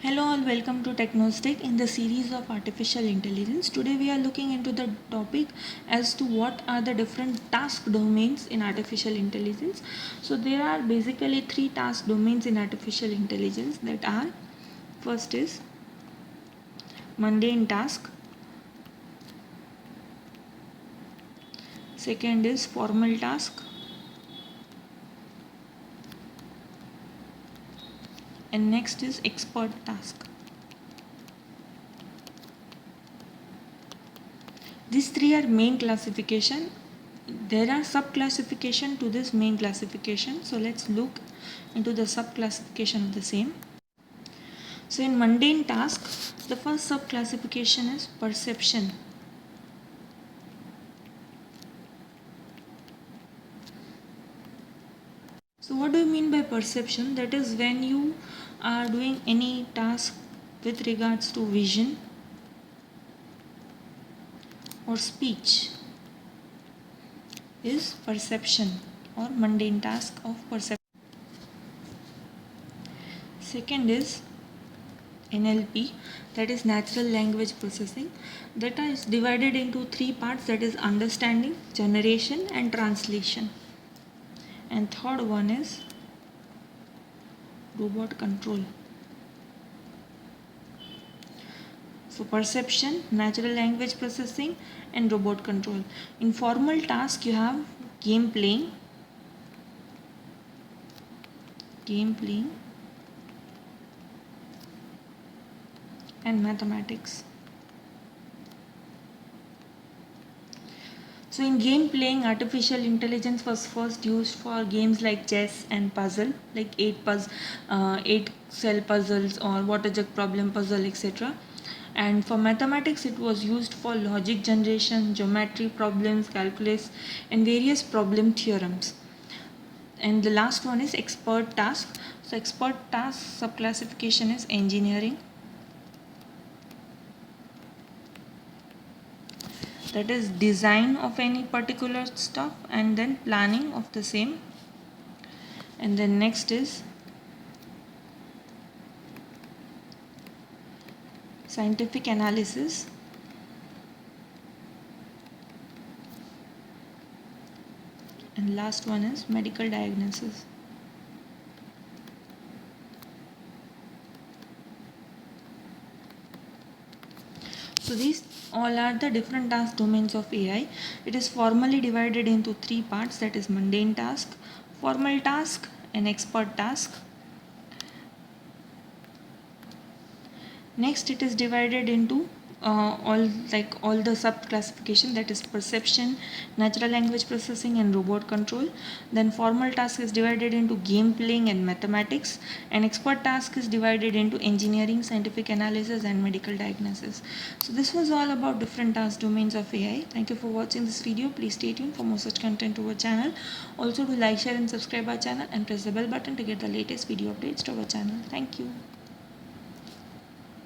Hello all, welcome to Technostic in the series of artificial intelligence. Today we are looking into the topic as to what are the different task domains in artificial intelligence. So there are basically three task domains in artificial intelligence that are: first is mundane task, second is formal task, and next is expert task. These three are main classification. There are sub classification to this main classification, so let's look into the sub classification of the same. So in mundane task, the first sub classification is perception. So what do you mean by perception? That is when you are doing any task with regards to vision or speech is perception or mundane task of perception. Second is NLP, that is natural language processing. That is divided into three parts, that is understanding, generation and translation. And third one is robot control. So perception, natural language processing and robot control. In formal task you have game playing and mathematics. So in game playing, artificial intelligence was first used for games like chess and puzzle, like 8 cell puzzles or water jug problem puzzle, etc. And for mathematics, it was used for logic generation, geometry problems, calculus, and various problem theorems. And the last one is expert task. So expert task subclassification is engineering, that is design of any particular stuff and then planning of the same. And then next is scientific analysis, and last one is medical diagnosis. So these all are the different task domains of AI. It is formally divided into three parts, that is mundane task, formal task and expert task. Next it is divided into all the sub classification, that is perception, natural language processing and robot control. Then formal task is divided into game playing and mathematics, and expert task is divided into engineering, scientific analysis and medical diagnosis. So this was all about different task domains of AI. Thank you for watching this video. Please stay tuned for more such content to our channel. Also do like, share and subscribe our channel and press the bell button to get the latest video updates to our channel. Thank you.